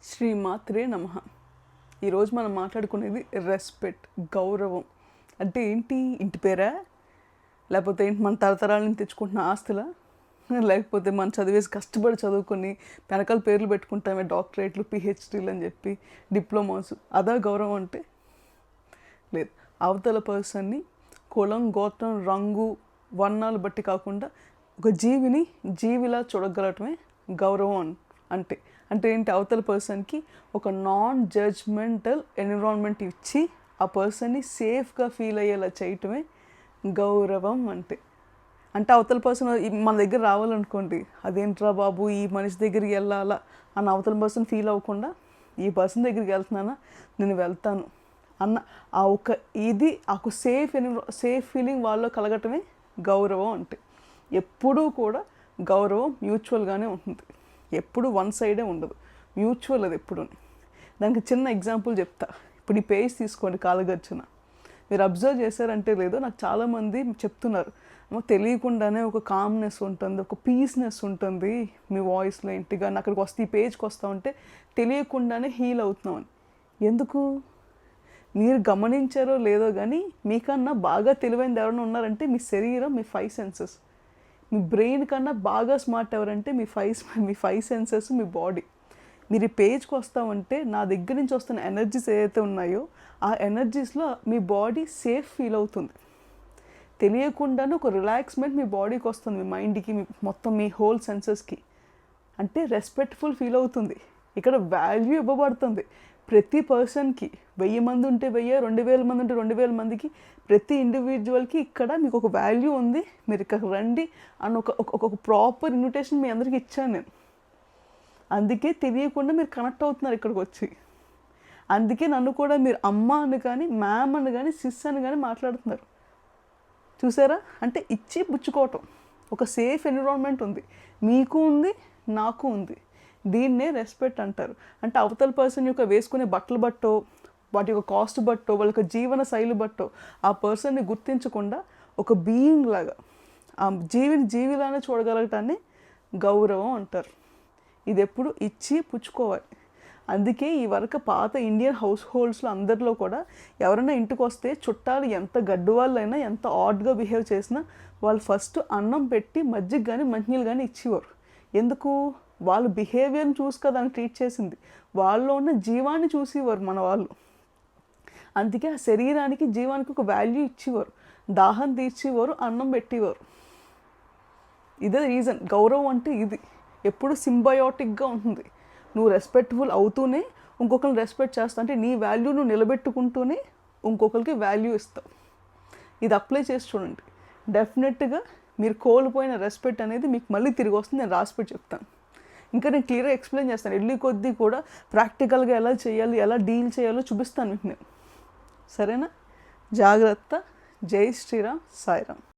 శ్రీమాత్రే నమః. ఈరోజు మనం మాట్లాడుకునేది రెస్పెక్ట్, గౌరవం అంటే ఏంటి? ఇంటి పేరా? లేకపోతే ఏంటి మన తరతరాల నుంచి తెచ్చుకుంటున్న ఆస్తులా? లేకపోతే మనం చదివేసి కష్టపడి చదువుకొని వెనకాల పేర్లు పెట్టుకుంటామే, డాక్టరేట్లు, పిహెచ్డీలు అని చెప్పి, డిప్లొమాస్. అదా గౌరవం అంటే? లేదు. అవతల పర్సన్ని కులం, గోత్రం, రంగు, వర్ణాలు బట్టి కాకుండా ఒక జీవిని జీవిలా చూడగలటమే గౌరవం అంటే. అంటే ఏంటి? అవతల పర్సన్కి ఒక నాన్ జడ్జ్మెంటల్ ఎన్విరాన్మెంట్ ఇచ్చి ఆ పర్సన్ని సేఫ్గా ఫీల్ అయ్యేలా చేయటమే గౌరవం అంటే. అంటే అవతల పర్సన్ మన దగ్గర రావాలనుకోండి, అదేంట్రా బాబు ఈ మనిషి దగ్గరికి వెళ్ళాలా అని అవతల పర్సన్ ఫీల్ అవ్వకుండా, ఈ పర్సన్ దగ్గరికి వెళ్తున్నానా, నేను వెళ్తాను అన్న ఆ ఒక సేఫ్ ఫీలింగ్ వాళ్ళలో కలగటమే గౌరవం అంటే. ఎప్పుడూ కూడా గౌరవం మ్యూచువల్గానే ఉంటుంది, ఎప్పుడు వన్ సైడే ఉండదు, మ్యూచువల్ అది ఎప్పుడు. దానికి చిన్న ఎగ్జాంపుల్ చెప్తా. ఇప్పుడు ఈ పేజ్ తీసుకోండి, కాలగర్జున. మీరు అబ్జర్వ్ చేశారంటే లేదో, నాకు చాలామంది చెప్తున్నారు, తెలియకుండానే ఒక కామ్నెస్ ఉంటుంది, ఒక పీస్నెస్ ఉంటుంది మీ వాయిస్లో. ఇంటిగా అక్కడికి వస్తే, ఈ పేజ్కి వస్తూ ఉంటే తెలియకుండానే హీల్ అవుతున్నామని. ఎందుకు? మీరు గమనించారో లేదో కానీ, మీకన్నా బాగా తెలివైనది ఎవరైనా ఉన్నారంటే మీ శరీరం, మీ 5 సెన్సెస్. మీ బ్రెయిన్ కన్నా బాగా స్మార్ట్ ఎవరంటే మీ 5 సెన్సెస్, మీ బాడీ. మీరు ఈ పేజ్కి వస్తామంటే నా దగ్గర నుంచి వస్తున్న ఎనర్జీస్ ఏదైతే ఉన్నాయో ఆ ఎనర్జీస్లో మీ బాడీ సేఫ్ ఫీల్ అవుతుంది. తెలియకుండానే ఒక రిలాక్స్మెంట్ మీ బాడీకి వస్తుంది, మీ మైండ్కి, మీ మొత్తం మీ హోల్ సెన్సెస్కి. అంటే రెస్పెక్ట్ఫుల్ ఫీల్ అవుతుంది. ఇక్కడ వాల్యూ ఇవ్వబడుతుంది ప్రతి పర్సన్కి. 1000 మంది ఉంటే 1000, 2000 మంది ఉంటే 2000 మందికి, ప్రతి ఇండివిజువల్కి ఇక్కడ మీకు ఒక వాల్యూ ఉంది, మీరు ఇక్కడ రండి అని ఒక ప్రాపర్ ఇన్విటేషన్ మీ అందరికీ ఇచ్చాను నేను. అందుకే తెలియకుండా మీరు కనెక్ట్ అవుతున్నారు ఇక్కడికి వచ్చి. అందుకే నన్ను కూడా మీరు అమ్మ అని కానీ, మ్యామ్ అని కానీ, సిస్ అని కానీ మాట్లాడుతున్నారు. చూసారా? అంటే ఇచ్చి పుచ్చుకోవటం. ఒక సేఫ్ ఎన్విరాన్మెంట్ ఉంది, మీకు ఉంది, నాకు ఉంది. దీన్నే రెస్పెక్ట్ అంటారు. అంటే అవతల పర్సన్ యొక్క వేసుకునే బట్టలు బట్టో, వాటి యొక్క కాస్ట్ బట్టో, వాళ్ళ యొక్క జీవన శైలి బట్టో ఆ పర్సన్ని గుర్తించకుండా ఒక బీయింగ్ లాగా, ఆ జీవిలానే చూడగలగటాన్ని గౌరవం అంటారు. ఇది ఎప్పుడు ఇచ్చి పుచ్చుకోవాలి. అందుకే ఈ వరకు పాత ఇండియన్ హౌస్ హోల్డ్స్లో అందరిలో కూడా ఎవరైనా ఇంటికి వస్తే చుట్టాలు ఎంత గడ్డు వాళ్ళైనా, ఎంత ఆడ్గా బిహేవ్ చేసినా వాళ్ళు ఫస్ట్ అన్నం పెట్టి మజ్జిగ కానీ మంచినీళ్ళు కానీ ఇచ్చేవారు. ఎందుకు? వాళ్ళు బిహేవియర్ని చూసి కదా అని ట్రీట్ చేసింది, వాళ్ళలో ఉన్న జీవాన్ని చూసేవారు మన వాళ్ళు. అందుకే ఆ శరీరానికి, జీవానికి ఒక వాల్యూ ఇచ్చేవారు, దాహం తీర్చేవారు, అన్నం పెట్టేవారు. ఇదే రీజన్. గౌరవం అంటే ఇది ఎప్పుడు సింబయోటిక్గా ఉంటుంది. నువ్వు రెస్పెక్ట్ఫుల్ అవుతూనే ఇంకొకరిని రెస్పెక్ట్ చేస్తావు, అంటే నీ వాల్యూ నువ్వు నిలబెట్టుకుంటూనే ఇంకొకరికి వాల్యూ ఇస్తావు. ఇది అప్లై చేసి చూడండి, డెఫినెట్గా మీరు కోల్పోయిన రెస్పెక్ట్ అనేది మీకు మళ్ళీ తిరిగి వస్తుంది. నేను రాసిపెట్టి చెప్తాను. ఇంకా నేను క్లియర్గా ఎక్స్ప్లెయిన్ చేస్తాను. వెళ్ళి కొద్దీ కూడా ప్రాక్టికల్గా ఎలా చేయాలి, ఎలా డీల్ చేయాలో చూపిస్తాను మీకు నేను. సరేనా? జాగ్రత్త. జై శ్రీరామ్, సాయిరామ్.